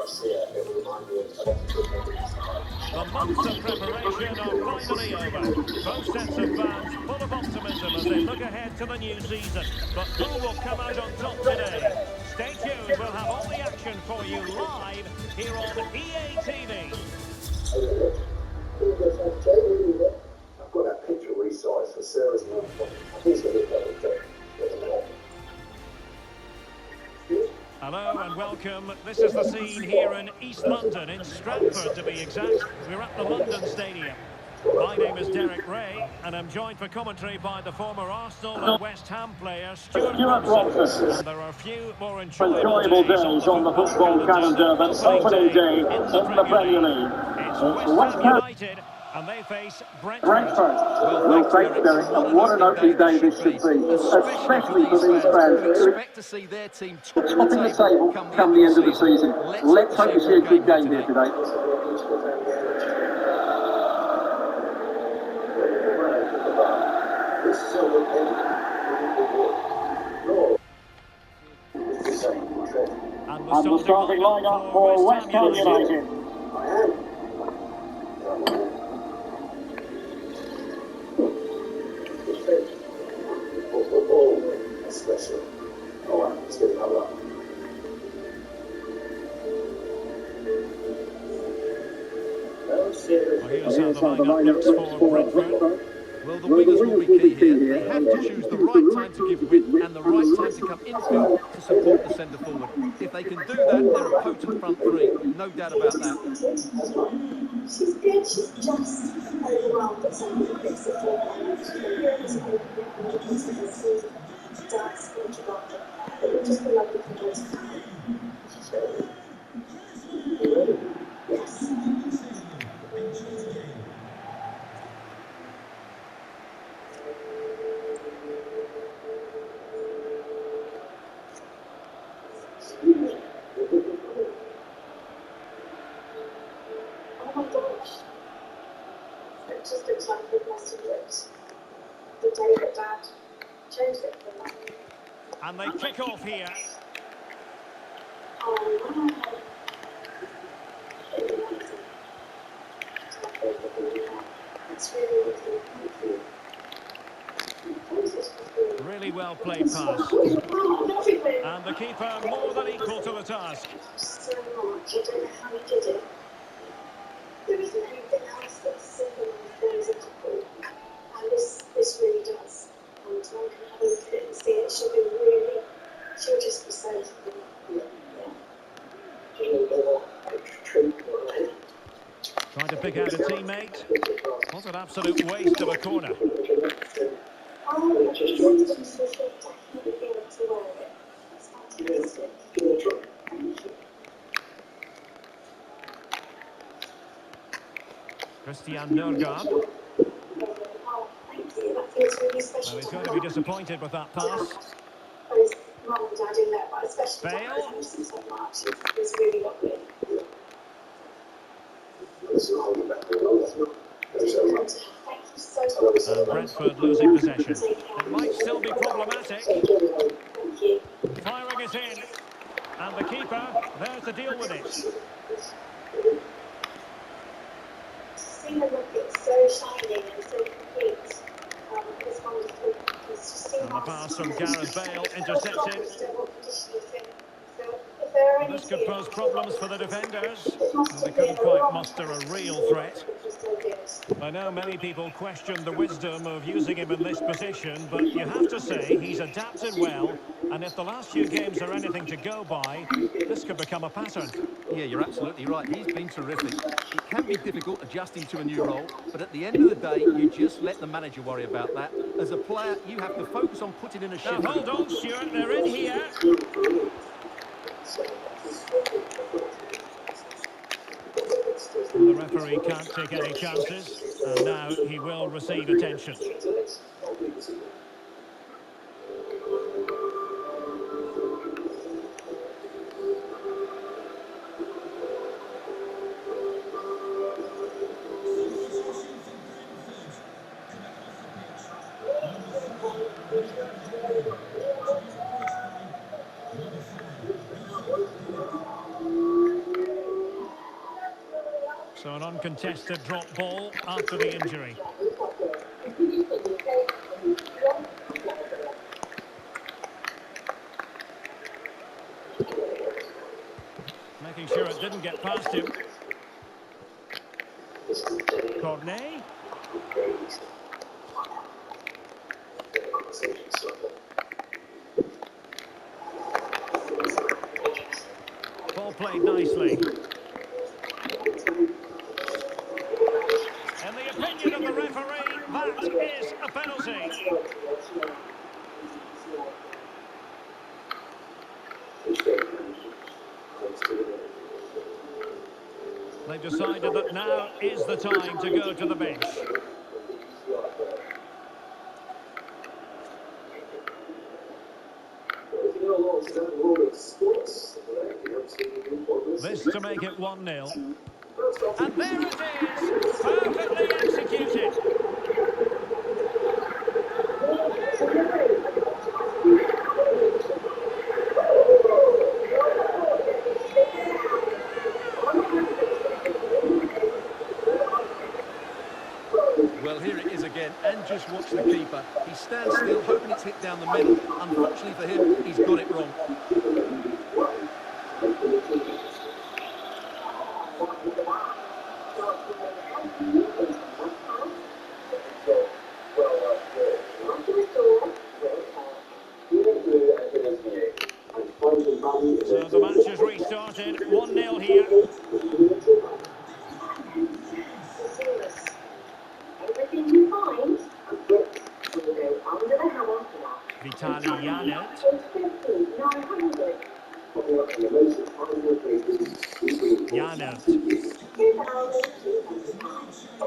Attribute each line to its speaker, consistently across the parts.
Speaker 1: The months of preparation are finally over. Both sets of fans full of optimism as they look ahead to the new season. But who will come out on top today? Stay tuned, we'll have all the action for you live here on EA TV.
Speaker 2: I've got that picture resized for Sarah's mum. I think it's going to be better.
Speaker 1: Hello and welcome. This is the scene here in East London, in Stratford to be exact. We're at the London Stadium. My name is Derek Ray, and I'm joined for commentary by the former Arsenal and West Ham player Stuart Robson. And there are a few more enjoyable days on the football calendar than opening day in the Premier League. It's West Ham United, and they face Brentford.
Speaker 3: Well, thanks, Derek. And what an opening day this should be, especially for these fans who expect to see their team topping the table come the end of the season. Let's hope we see a good game here today.
Speaker 1: And the starting lineup for West Ham United. Here's how the lineup looks for Brentford.
Speaker 3: Well, the wingers will be key here. They have to choose the right time to give width and the right time to come infield to support the centre forward. If they can do that, they're a potent front three. No doubt about that.
Speaker 4: She's good, she's just overwhelmed at some of the bits of form. She's been really disappointed with the season. She does, but it would just be lovely for her to come. She's really... Yes. Oh my gosh. It just looks like it must have looked the day that Dad changed it for that.
Speaker 1: And they kick off here.
Speaker 4: Oh wow. It's really lovely.
Speaker 1: Really well played pass. And the keeper more than equal to the task.
Speaker 4: So much. I don't know how he did it. There isn't anything else that's simple and goes into football. And this really does. And one can have a look at it and see it. She'll just be so yeah.
Speaker 1: Trying to pick out a teammate. What an absolute waste of a corner.
Speaker 4: Oh, just definitely be able to wear it. That's fantastic.
Speaker 1: Christian Nørgaard.
Speaker 4: Oh, thank you. That feels really special.
Speaker 1: Well, he's going to be disappointed with that pass.
Speaker 4: Both Mum and Dad in there, but especially
Speaker 1: Bale.
Speaker 4: Dad, I miss him so much. It's really lovely. Thank you so much.
Speaker 1: And Brentford losing possession. It might still be problematic.
Speaker 4: Thank you.
Speaker 1: Firing it in. And the keeper there to deal with it.
Speaker 4: See the look, it's so shining and so complete. It's wonderful. It's just
Speaker 1: And the pass from Gareth Bale intercepted.
Speaker 4: Well,
Speaker 1: This could pose problems for the defenders. And they couldn't quite muster a real threat. I know many people question the wisdom of using him in this position, but you have to say he's adapted well, and if the last few games are anything to go by, this could become a pattern.
Speaker 3: Yeah, you're absolutely right. He's been terrific. It can be difficult adjusting to a new role, but at the end of the day, you just let the manager worry about that. As a player, you have to focus on putting in a shift.
Speaker 1: Now hold on, Stuart, they're in here. The referee can't take any chances, and now he will receive attention. So an uncontested drop ball after the injury. Making sure it didn't get past him. Cornet. Ball played nicely. In the opinion of the referee, that is a penalty. They've decided that now is the time to go to the bench. This to make it 1-0. And there it is, perfectly executed.
Speaker 5: Well, here it is again, and just watch the keeper. He stands still, hoping it's hit down the middle. Unfortunately for him, he's got it wrong.
Speaker 1: So the match has restarted, 1-0 here.
Speaker 4: Everything you find, will go under the hammer now.
Speaker 1: Vitaly Janelt.
Speaker 4: 900.
Speaker 1: Janelt.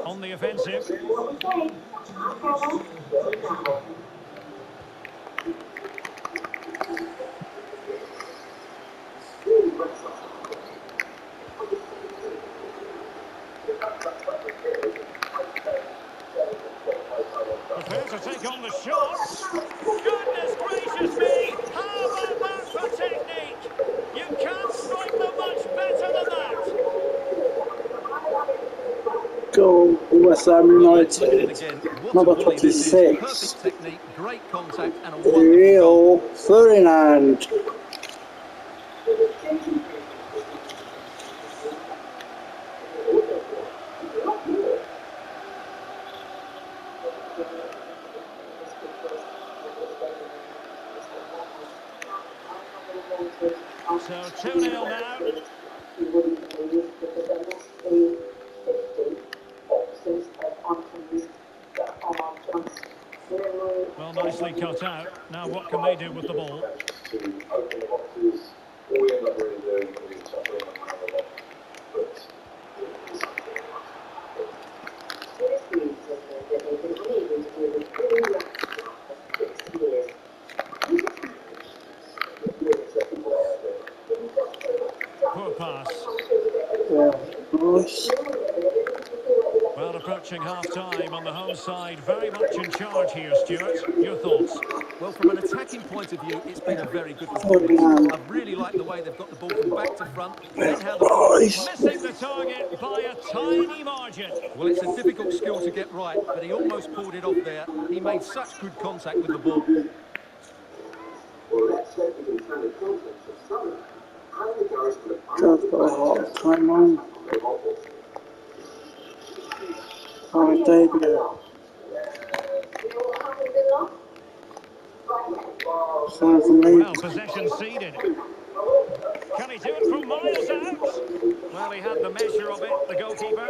Speaker 1: On the offensive.
Speaker 4: What we say, our power, your travel.
Speaker 1: Prepared to take on the shots. Goodness gracious me! How about that for technique? You can't strike them much better than that.
Speaker 3: Goal, West Ham
Speaker 5: Let's look at it
Speaker 3: United.
Speaker 5: again. What a
Speaker 3: Number
Speaker 5: volley this is.
Speaker 3: 26.
Speaker 5: Perfect technique, great contact, and a wonderful goal.
Speaker 3: Rio Ferdinand.
Speaker 1: So 2-0 now. Well, nicely cut out. Now what can they do with the ball? Poor pass.
Speaker 3: Yeah, nice.
Speaker 1: Well, approaching half-time on the home side, very much in charge here, Stuart. Your thoughts?
Speaker 5: Well, from an attacking point of view, it's been a very good performance. I've really liked the way they've got the ball from back to front, then how the...
Speaker 1: Missing the target by a tiny margin.
Speaker 5: Well, it's a difficult skill to get right, but he almost pulled it off there. He made such good contact with the ball.
Speaker 3: Just got a hot time on. Oh, debut. Time for me.
Speaker 1: Well, possession ceded. Can he do it from miles out? Well, he had the measure of it, the goalkeeper.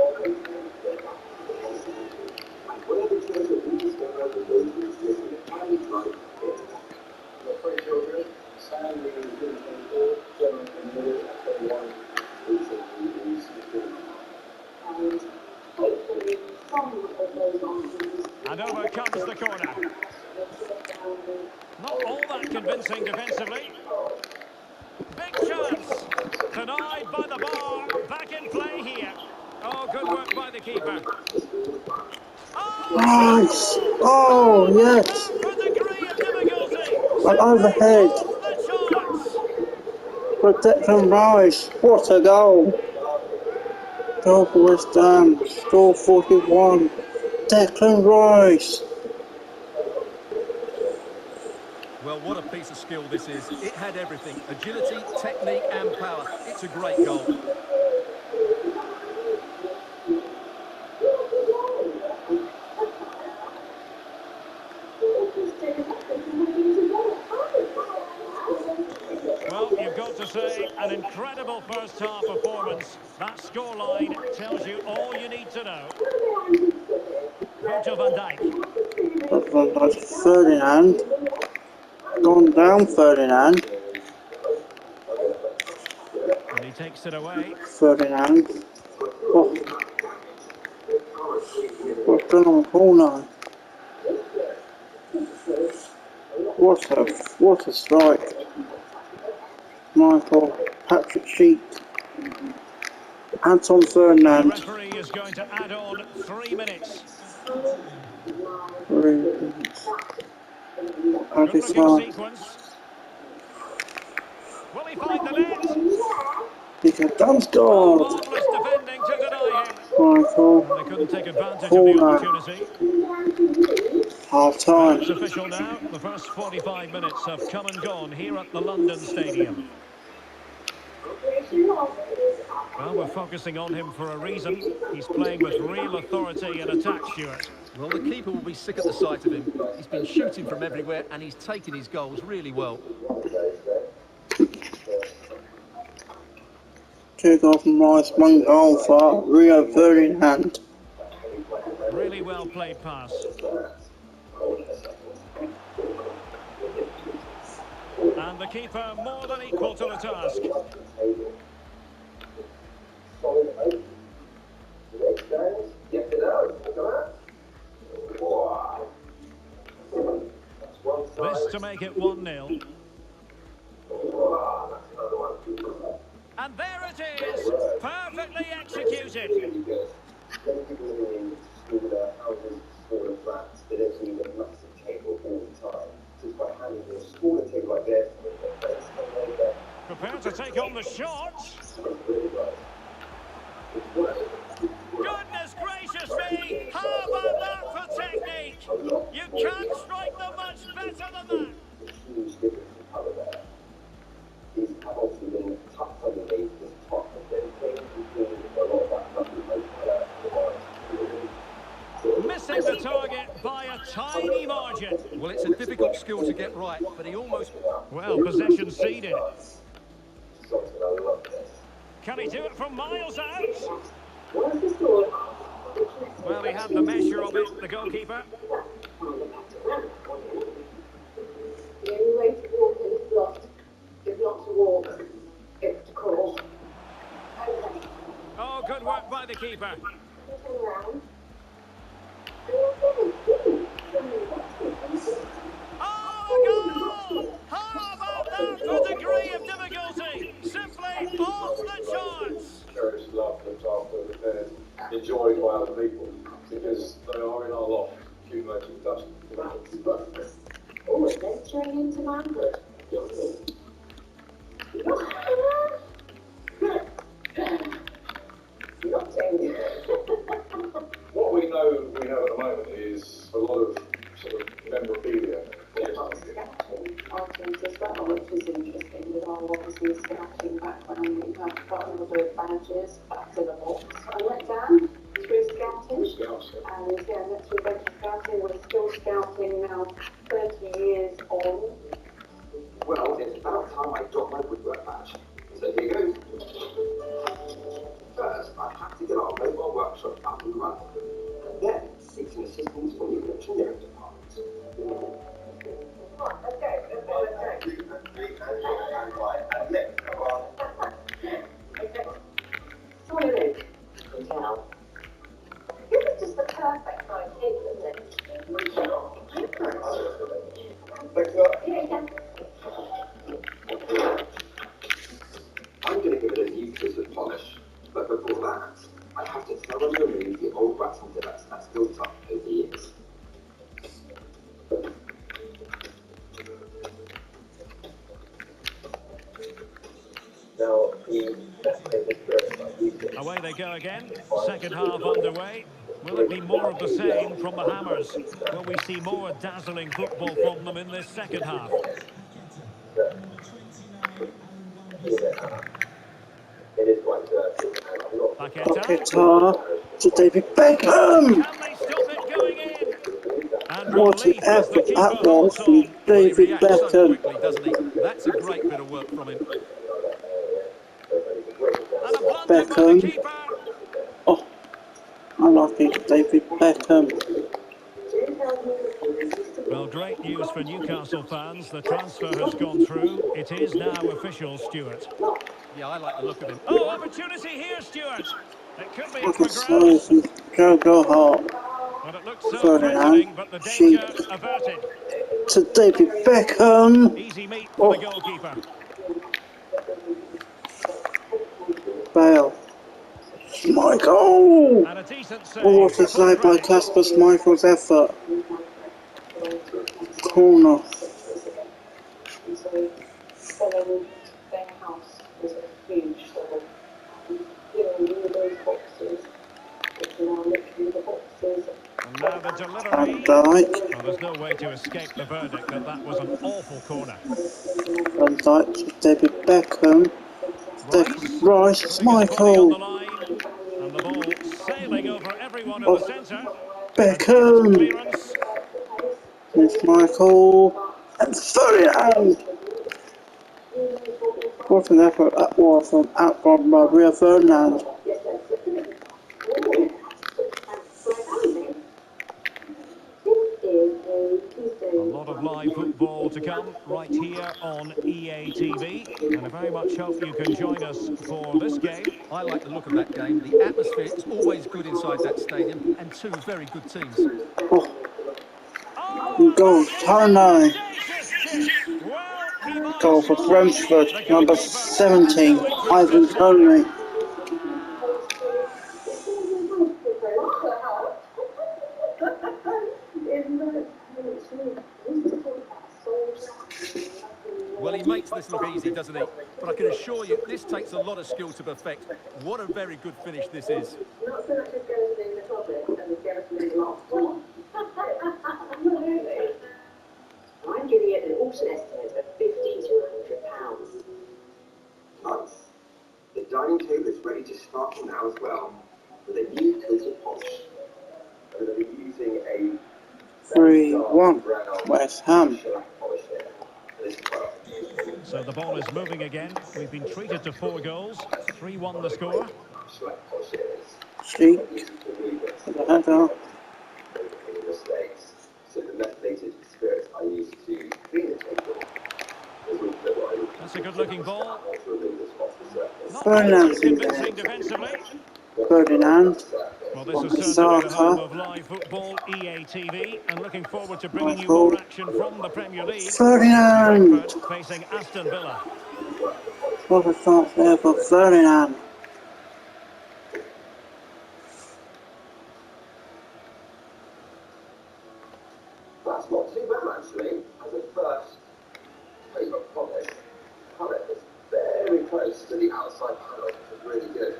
Speaker 1: And over comes the corner. Not all that convincing defensively. Big chance. Denied by the bar. Back in play here. Oh, good work by the keeper. Oh,
Speaker 3: Nice. Oh, yes.
Speaker 1: for degree of difficulty.
Speaker 3: An overhead.
Speaker 1: Off the charts.
Speaker 3: Protection Rice. What a goal. Goal for West Ham. Score 41. Declan Rice.
Speaker 5: Well, what a piece of skill this is. It had everything. Agility, technique and power. It's a great goal.
Speaker 1: Well, you've got to say, an incredible first-half performance. That scoreline tells you all you need to know. Virgil van Dijk.
Speaker 3: Van Dijk. Ferdinand. Gone down Ferdinand.
Speaker 1: And he takes it away.
Speaker 3: Ferdinand. Oh. What's done on the corner? What a strike. Michael, Patrick Sheik, Anton
Speaker 1: The
Speaker 3: Ferdinand.
Speaker 1: referee is going to add on 3 minutes.
Speaker 3: Added
Speaker 1: Good-looking
Speaker 3: time.
Speaker 1: sequence. Will he find the net?
Speaker 3: He's done
Speaker 1: Oh,
Speaker 3: scored.
Speaker 1: marvellous defending to deny him.
Speaker 3: Michael,
Speaker 1: And they couldn't take advantage of the
Speaker 3: corner.
Speaker 1: opportunity.
Speaker 3: Half
Speaker 1: Well,
Speaker 3: time.
Speaker 1: it's official now. The first 45 minutes have come and gone here at the London Stadium. Well, we're focusing on him for a reason. He's playing with real authority in attack, Stuart.
Speaker 5: Well, the keeper will be sick at the sight of him. He's been shooting from everywhere and he's taken his goals really well.
Speaker 3: Two goals from Rice, 1 goal for Rio Ferdinand.
Speaker 1: Really well played pass. And the keeper more than equal to the task. This to make it 1-0. And there it is, perfectly executed.
Speaker 2: Many people in smaller houses, smaller flats, they don't need a massive table all the time. So it's quite handy with a smaller table like this.
Speaker 1: Prepared to take on the shot. Goodness gracious me! How about that for technique? You can't strike them much better than that.
Speaker 2: Huge difference in colour there. These have obviously been tough underneath this top of them. A lot of that lovely colour.
Speaker 1: Missing the target by a tiny margin.
Speaker 5: Well, it's a difficult skill to get right, but he almost...
Speaker 1: Well, possession ceded.
Speaker 2: I love this.
Speaker 1: Can he do it from miles out? Well, he had the measure of it, the goalkeeper.
Speaker 4: The only way to walk in this lot is not to walk, it's to crawl. Okay.
Speaker 1: Oh, good work by the keeper.
Speaker 4: Turn around.
Speaker 1: Oh, goal! How about that for degree of difficulty? Simply off the charts.
Speaker 6: Cherished, loved, looked after, repaired, enjoyed by other people, because they are in our lot, accumulating dust.
Speaker 4: Oh, venturing into manhood. Nothing.
Speaker 6: What we know we have at the moment is a lot of sort of memorabilia.
Speaker 4: Items as well, which is interesting with our obviously scouting background. We have got a number of badges back in the box. I went down through scouting, and yeah, next we went to scouting. We're still scouting now, 30 years on.
Speaker 2: Well, it's about time I got my woodwork badge. So here goes. First, I have to get our mobile workshop up and running. And then, seeking assistance from the engineering department.
Speaker 4: Right, let's go. So what do you think? Now, this is just the perfect size table, isn't it?
Speaker 2: Thanks a lot.
Speaker 4: Yeah.
Speaker 2: I'm going to give it a new coat of polish, but before that, I have to thoroughly remove the old rats and divots that's built up over the years. Now, the best way to do it
Speaker 1: away they go again. Second half underway. Will it be more of the same from the Hammers? Will we see more dazzling football from them in this second half? Paqueta.
Speaker 3: Paqueta to David Beckham.
Speaker 1: Can they stop it going in? And
Speaker 3: What an
Speaker 1: relief as the
Speaker 3: effort
Speaker 1: keeper
Speaker 3: that was
Speaker 1: holds
Speaker 3: from
Speaker 1: on.
Speaker 5: Well, he
Speaker 3: David
Speaker 5: reacts so
Speaker 3: Beckham.
Speaker 5: quickly, doesn't he? That's a great bit of work from him.
Speaker 1: And a blunder by the
Speaker 3: Beckham.
Speaker 1: keeper.
Speaker 3: Oh, unlucky David Beckham.
Speaker 1: Well, great news for Newcastle fans. The transfer has gone through. It is now official, Stuart.
Speaker 5: Yeah, I like the look of him.
Speaker 1: Oh, opportunity here, Stuart. It could be up
Speaker 3: What
Speaker 1: for
Speaker 3: a size
Speaker 1: grabs.
Speaker 3: and go hard.
Speaker 1: Well, it looks so
Speaker 3: Ferdinand.
Speaker 1: threatening, but the
Speaker 3: Sheep
Speaker 1: danger averted.
Speaker 3: to David Beckham.
Speaker 1: Easy meat for
Speaker 3: Oh,
Speaker 1: the goalkeeper.
Speaker 3: Bale. Michael!
Speaker 1: And a decent
Speaker 3: Oh,
Speaker 1: save.
Speaker 3: what a
Speaker 1: Full
Speaker 3: save by
Speaker 1: credit.
Speaker 3: Kasper Michael's effort. Corner.
Speaker 4: Selling their house was a huge sort of, all those boxes, which are now literally the boxes.
Speaker 1: And now the
Speaker 3: Van
Speaker 1: delivery.
Speaker 3: Dijk.
Speaker 1: Well, there's no way to escape the verdict that that was an awful corner.
Speaker 3: Van Dijk to David Beckham. Declan Rice.
Speaker 1: Putting his body on the
Speaker 3: Michael.
Speaker 1: line. And the ball sailing over everyone in the
Speaker 3: Oh,
Speaker 1: centre. A deft
Speaker 3: Beckham.
Speaker 1: clearance.
Speaker 3: It's Michael. And Ferdinand. What an effort that was from outbound by Rio Ferdinand.
Speaker 1: A lot of live football to come right here on EA TV. And I very much hope you can join us for this game.
Speaker 5: I like the look of that game. The atmosphere is always good inside that stadium, and two very good teams.
Speaker 3: Oh,
Speaker 1: Oh,
Speaker 3: goal, Tony.
Speaker 1: audacious chip. Well, he might
Speaker 3: Goal for
Speaker 1: strike.
Speaker 3: Brentford,
Speaker 1: The
Speaker 3: number
Speaker 1: goalkeeper
Speaker 3: 17,
Speaker 1: no interest
Speaker 3: Ivan
Speaker 1: this time.
Speaker 3: Toney.
Speaker 5: Well, he makes this look easy, doesn't he? But I can assure you, this takes a lot of skill to perfect. What a very good finish this is.
Speaker 4: Not so much as going in the closet and get us in the last one. Absolutely. I'm giving it an auction estimate of £50 to £100.
Speaker 2: Nice. The dining table is ready to start now as well, with a new coat of polish. I'm going to be using a
Speaker 3: 3-1, West Ham.
Speaker 2: shellac polish here. This is well.
Speaker 1: So the ball is moving again. We've been treated to 4 goals. 3-1 the score.
Speaker 2: Shellac polish here is
Speaker 3: Sheep
Speaker 2: used to remove it
Speaker 3: to the header.
Speaker 2: in mistakes. So the methylated spirit I use to clean the table is also what I would
Speaker 1: That's a good-looking ball.
Speaker 2: to remove this off the surface.
Speaker 1: Not
Speaker 3: Ferdinand's in
Speaker 1: convincing
Speaker 3: there.
Speaker 1: defensively.
Speaker 3: Ferdinand.
Speaker 1: Well, this is certainly the home
Speaker 3: Saka.
Speaker 1: of live football, EA TV, and looking forward to bringing you
Speaker 3: Michael.
Speaker 1: more action from the Premier League.
Speaker 3: Ferdinand.
Speaker 1: Brentford facing Aston Villa.
Speaker 3: What a chance there for Ferdinand.
Speaker 2: That's not too bad actually. As a first paper polish, palette is very close to the outside panel, which is really good.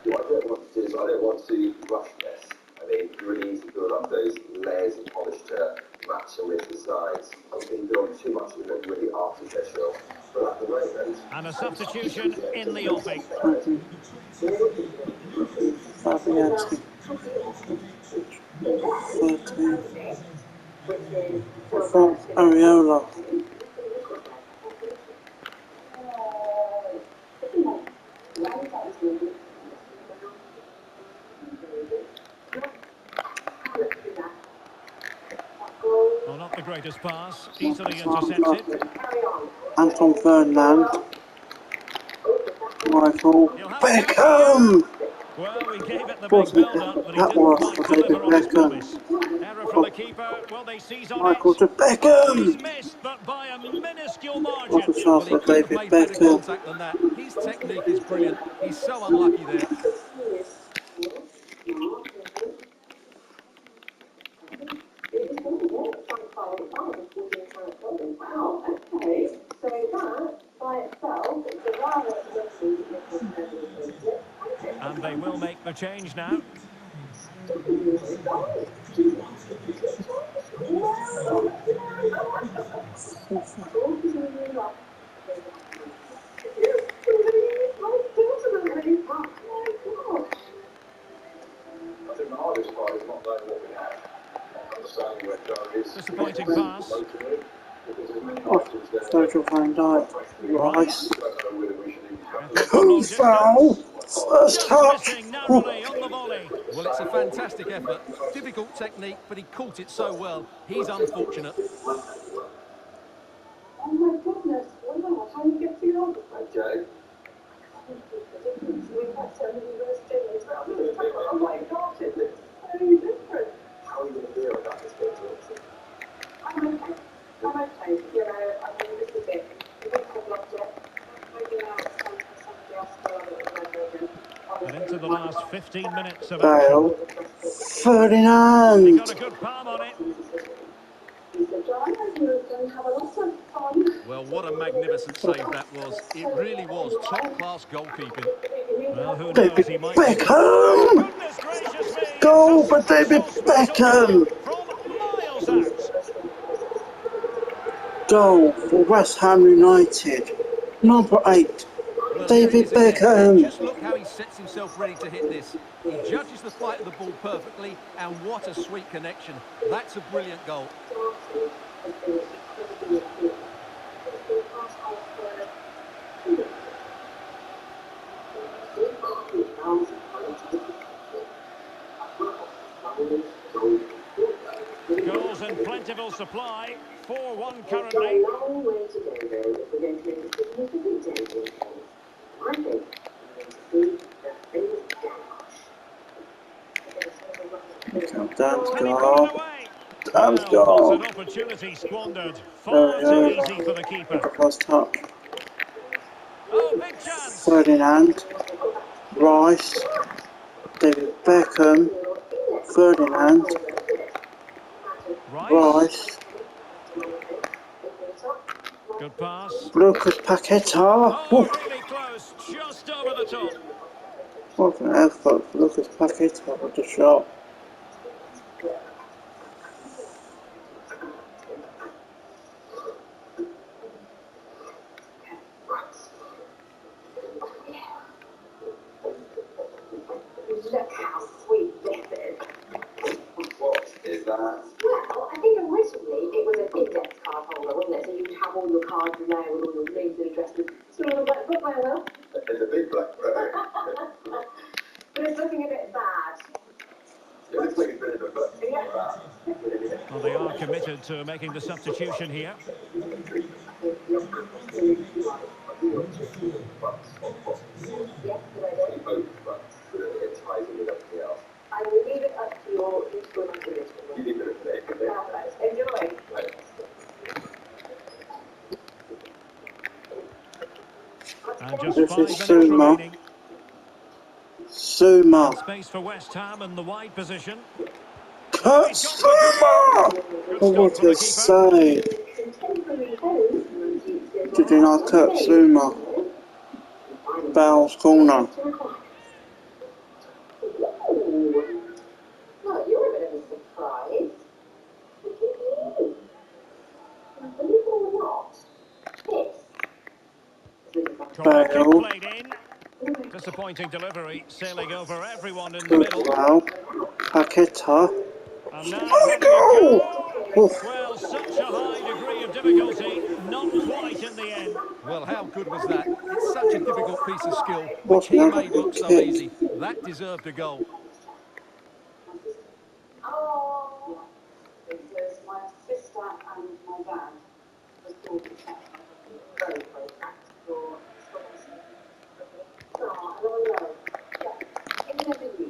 Speaker 2: What I don't want to do is I don't want to rush this. I mean, you really need to build up those layers of polish to match them with the sides. I think building too much of it really artificial. But at the moment,
Speaker 1: And a substitution in the offing.
Speaker 3: Fabianski. 13. From Ariola.
Speaker 1: Well, not the greatest pass. Easily intercepted.
Speaker 3: Anton Ferdinand. Michael
Speaker 1: He'll have
Speaker 3: Beckham.
Speaker 1: Well, we gave it the big
Speaker 3: Wasn't it?
Speaker 1: build-up, but he
Speaker 3: That
Speaker 1: didn't
Speaker 3: was
Speaker 1: quite
Speaker 3: for David
Speaker 1: deliver on his
Speaker 3: Beckham.
Speaker 1: promise. Error from the keeper. Well, they seize on
Speaker 3: Michael
Speaker 1: it.
Speaker 3: to
Speaker 1: Oh, he's
Speaker 3: Beckham.
Speaker 1: missed, but by a minuscule
Speaker 3: What
Speaker 1: margin.
Speaker 3: a chance
Speaker 5: Well, he
Speaker 3: for
Speaker 5: couldn't have
Speaker 3: David
Speaker 5: made better
Speaker 3: Beckham.
Speaker 5: contact than that. His technique is brilliant. He's so unlucky there.
Speaker 4: Wow, okay. So that by itself is a rather lovely little
Speaker 1: And they will make the change now.
Speaker 6: I think the hardest part is not knowing what we have, not understanding where Joe is.
Speaker 1: Disappointing pass.
Speaker 3: Oh, Virgil van Dijk. Rice.
Speaker 1: Long
Speaker 3: Foul.
Speaker 1: distance.
Speaker 3: First
Speaker 1: Just
Speaker 3: touch.
Speaker 1: missing narrowly on the volley.
Speaker 5: Well, it's a fantastic effort. Difficult technique, but he caught it so well. He's unfortunate.
Speaker 4: Oh my goodness, wow, how you get through all of
Speaker 2: Okay.
Speaker 4: We've had so many worse days. Oh my gosh, it looks so different.
Speaker 2: How are you going to deal with that?
Speaker 4: I'm okay. I'm okay. You know, I mean, this is it. We wouldn't have loved it. Maybe now it's time for somebody else to love it again.
Speaker 1: And into the last 15 minutes of
Speaker 3: Bale.
Speaker 1: action. He
Speaker 3: Ferdinand.
Speaker 1: got a good palm on it.
Speaker 5: Well, what a magnificent save that was. It really was top-class goalkeeping.
Speaker 1: Well, who knows?
Speaker 3: David
Speaker 1: He might be...
Speaker 3: Beckham.
Speaker 1: Oh, goodness gracious me!
Speaker 3: Goal
Speaker 1: It's a
Speaker 3: for David
Speaker 1: special
Speaker 3: Beckham.
Speaker 1: goal from miles out.
Speaker 3: Goal for West Ham United. Number 8.
Speaker 5: Well, here it
Speaker 3: David
Speaker 5: is again.
Speaker 3: Beckham.
Speaker 5: Just look how he sets himself ready to hit this. He judges the flight of the ball perfectly, and what a sweet connection. That's a brilliant goal.
Speaker 1: Goals in plentiful supply. 4-1 currently.
Speaker 4: Long way to go, though, if we're going to make a significant dent in things. I think we're going to see the famous dash.
Speaker 3: Dan's
Speaker 1: And he put it
Speaker 3: goal.
Speaker 1: away.
Speaker 3: Dan's
Speaker 1: Well,
Speaker 3: goal.
Speaker 1: what an opportunity squandered. Far too easy for the keeper.
Speaker 3: First touch.
Speaker 1: Oh, big chance.
Speaker 3: Ferdinand. Rice. David Beckham. Ferdinand. Rice.
Speaker 1: Good pass.
Speaker 3: Lucas Paqueta.
Speaker 1: Oh, really close. Just over the top.
Speaker 3: What an effort for Lucas Paqueta with the shot.
Speaker 4: Look how sweet this is.
Speaker 2: What is that?
Speaker 4: Well, I think originally it was an index card holder, wasn't it? So you'd have all your cards in there with all your names and addresses. Sort of like bookmail.
Speaker 2: It's a big black bag.
Speaker 4: But it's looking a bit bad.
Speaker 2: It looks like it's been in a book.
Speaker 1: Well, they are committed to making the substitution here.
Speaker 4: I will leave it up to your useful imagination.
Speaker 2: You leave it at today.
Speaker 4: Enjoy.
Speaker 1: And just
Speaker 3: This
Speaker 1: 5
Speaker 3: is
Speaker 1: minutes
Speaker 3: Zuma.
Speaker 1: remaining.
Speaker 3: Zuma.
Speaker 1: Space for West Ham in the wide position.
Speaker 3: Kurt Zuma!
Speaker 1: Good
Speaker 3: Oh,
Speaker 1: stop
Speaker 3: what
Speaker 1: from the
Speaker 3: a
Speaker 1: keeper.
Speaker 3: save. Did you not Kurt Zuma? Bale's corner.
Speaker 4: Well, you're a bit of a surprise. Believe it or not,
Speaker 1: Corner kick
Speaker 3: Bale.
Speaker 1: played in. Disappointing delivery, sailing over everyone in the
Speaker 3: Good
Speaker 1: middle.
Speaker 3: foul. Paqueta.
Speaker 1: And now
Speaker 3: Oh,
Speaker 1: having a
Speaker 3: no!
Speaker 1: go. Well, such a high degree of difficulty, not quite in the end.
Speaker 5: Well, how good was that? It's such a difficult piece of skill, which
Speaker 3: What
Speaker 5: he
Speaker 3: an
Speaker 5: made look so
Speaker 3: kick.
Speaker 5: easy. That deserved a goal.
Speaker 4: oh, because my sister and my dad was called to check. Very, very practical. Oh, hello. Yeah, it's never you.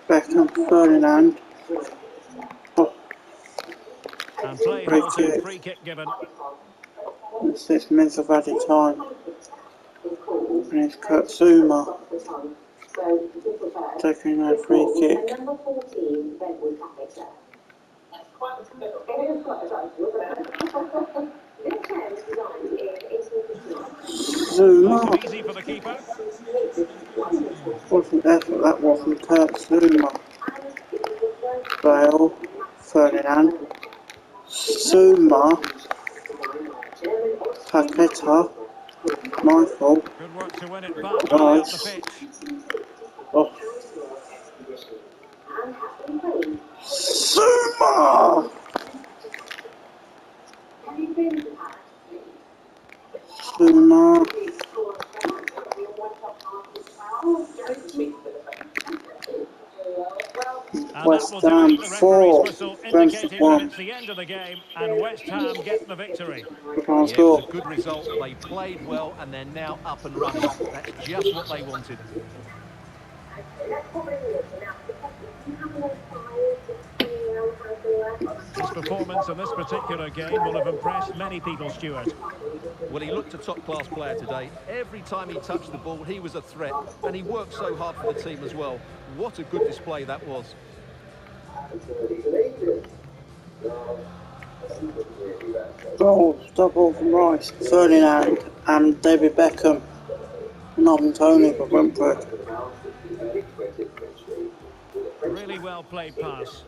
Speaker 3: Beckham. Ferdinand. Oh,
Speaker 1: And play
Speaker 3: Free
Speaker 1: halted,
Speaker 3: kick.
Speaker 1: free kick given.
Speaker 3: 6 minutes of added time. And it's Kurt Zuma taking a free kick.
Speaker 4: Number 14, Benwood Cafe. That's quite a bit. It is quite a time, isn't it? This chair was designed in 1859.
Speaker 3: Zuma.
Speaker 1: Makes it easy for the keeper.
Speaker 7: Wasn't effort, that wasn't Kurt Zuma. Bale, Ferdinand, Zuma, Paqueta, Michael,
Speaker 1: Good work to win it back high up the
Speaker 7: Rice,
Speaker 1: pitch.
Speaker 7: oh, Zuma! Zuma,
Speaker 1: And that
Speaker 7: West
Speaker 1: will do
Speaker 7: Ham
Speaker 1: it. The referee's
Speaker 7: 4,
Speaker 1: whistle
Speaker 7: Brentford
Speaker 1: indicating that
Speaker 7: 1.
Speaker 1: it's the end of the game and West Ham get the victory.
Speaker 7: Can't
Speaker 5: Yeah, it was
Speaker 7: score.
Speaker 5: a good result. They played well and they're now up and running. That's just what they wanted.
Speaker 1: His performance in this particular game will have impressed many people, Stuart.
Speaker 5: Well, he looked a top-class player today. Every time he touched the ball, he was a threat. And he worked so hard for the team as well. What a good display that was.
Speaker 7: Goals, double from Rice, Ferdinand and David Beckham. Not Tony for Brentford.
Speaker 1: Really well played pass.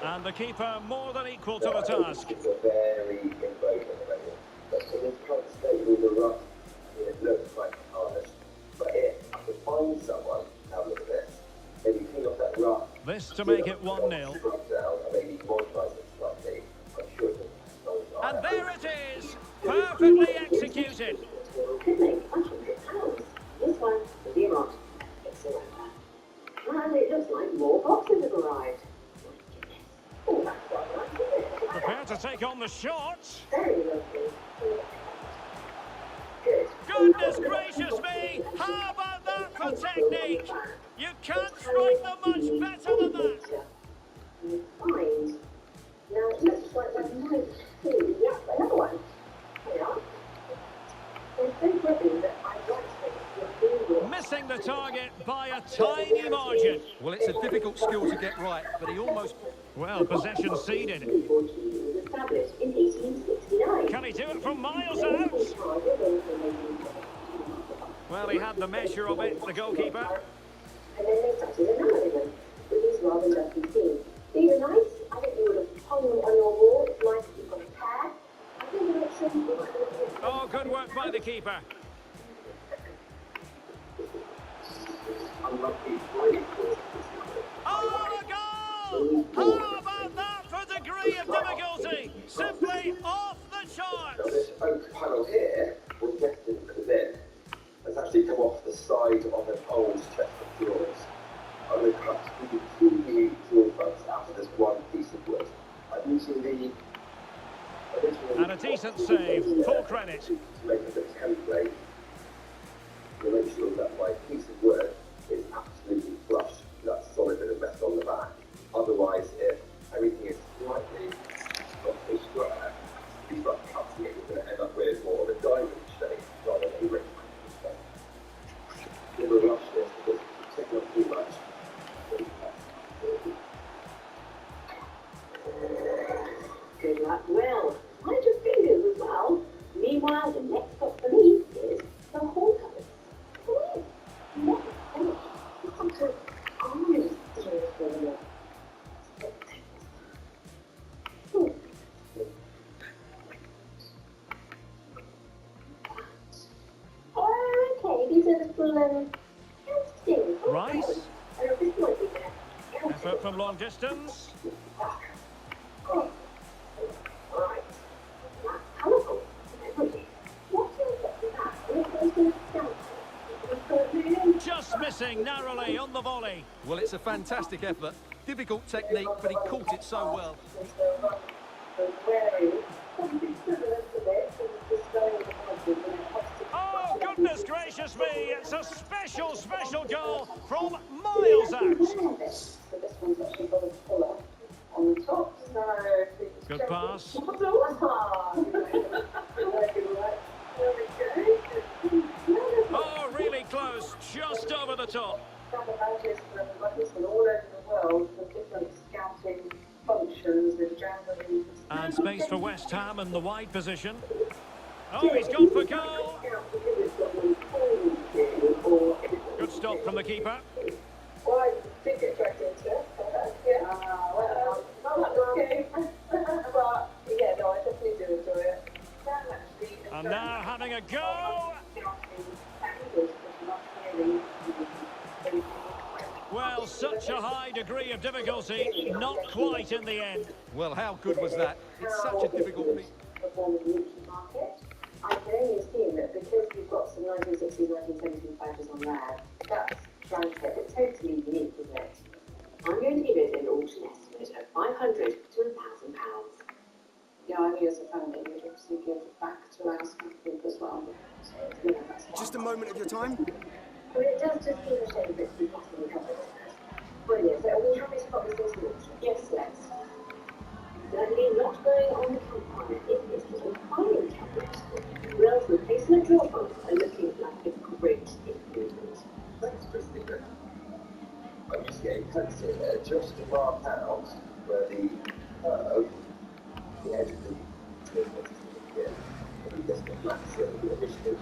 Speaker 1: And the keeper more than equal to the task.
Speaker 2: It's a very invoke at the moment. But in this current state with the rush, it looks like hardest. But if I could find someone, have a look at this, maybe clean off that rush.
Speaker 1: This to make it 1-0. And there it is, perfectly executed.
Speaker 4: This one is the amount. And it looks like more boxes have arrived. Oh, that's quite nice, isn't it?
Speaker 1: Prepare to take on the shots.
Speaker 4: Very lovely. Good.
Speaker 1: Goodness gracious me! How about that for technique? You can't strike them much better than that.
Speaker 4: Fine. Now it looks like that might be, yeah, another one. Here we are. It's so pretty that I'd like to
Speaker 1: Missing the target by a tiny margin.
Speaker 5: Well, it's a difficult skill to get right, but he almost...
Speaker 1: Well, possession ceded.
Speaker 4: established in 1869.
Speaker 1: Can he do it from miles out? Well, he had the measure of it, the goalkeeper.
Speaker 4: And then they started another one, which is rather dusty team. These are nice. I think you would have hung them on your wall. It's nice that you've got a pair. I think the next one you might have
Speaker 1: Oh, good work by the keeper. Oh, a goal! How about that for degree of difficulty? Simply off the
Speaker 2: Now
Speaker 1: charts.
Speaker 2: this oak panel here was destined for the bin. It's actually come off the side of an old chest of drawers. I'm going to cut two new drawer fronts out of this one piece of wood. I'm using the original...
Speaker 1: And a decent save, full credit.
Speaker 2: To make a template to make sure that my piece of wood is absolutely flush with that solid bit of metal on the back. Otherwise, if everything is slightly not so square, you start cutting it, you're going to end up with more of a diamond shape rather than a rectangle shape. Never rush this because it's taking up too much.
Speaker 4: Good luck. Well, mind your fingers as well. Meanwhile, the next stop for me is the hall cupboard. Come in. What? Come to arms. Okay, these are little things.
Speaker 1: Rice.
Speaker 4: This might be there.
Speaker 1: Effort from long distance.
Speaker 4: Oh. Right. That's colourful. What's that?
Speaker 1: Just missing narrowly on the volley.
Speaker 5: Well, it's a fantastic effort. Difficult technique, but he caught it so well.
Speaker 1: Oh, goodness gracious me. It's a special, special goal from miles out. Good pass. Oh, really close. Just over the top. And space for West Ham in the wide position. Oh, he's gone for goal. Good stop from the keeper.
Speaker 4: Well, I did get dragged into it. Yeah. Okay. But, yeah, no, I definitely do enjoy it.
Speaker 1: And now having a go. Well, such a high degree of difficulty, not quite in the end.
Speaker 5: Well, how good was that? It's such a difficult piece.
Speaker 4: I can only assume that because you've got some 1960s, 1970s badges on there, that's trying to get it totally unique, isn't it? I'm going to give it an auction estimate of £500 to £1,000. Yeah, I mean, as a family, we'd obviously give back to our school group as well. So, you know, that's
Speaker 8: Just a moment of your time.
Speaker 4: I mean, it does just seem a shame that we possibly covered it. Brilliant. So, are we happy to put this into auction? Yes, let's. Certainly not going on the campfire if this is a filing cabinet. Will's replacement drawer funds are looking like a great improvement.
Speaker 2: Thanks, Christina. I'm just getting close here, just to mark out where the edge of the yeah, we just get black so the initiative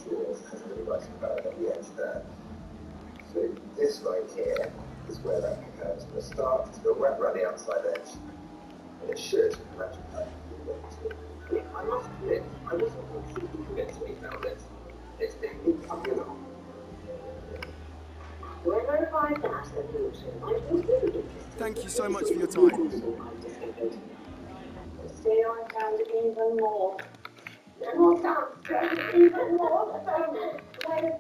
Speaker 2: drawers has a really nice curve at the edge there. So this right here is where that curve is going to start. It's going to wrap around the outside edge. And it should match that. I must admit, I wasn't completely convinced when he found it. It's been communal.
Speaker 4: When I arrived at the auction, I was really interested.
Speaker 8: Thank you so much for your time.
Speaker 4: Stay on found even more. Then we'll start even more.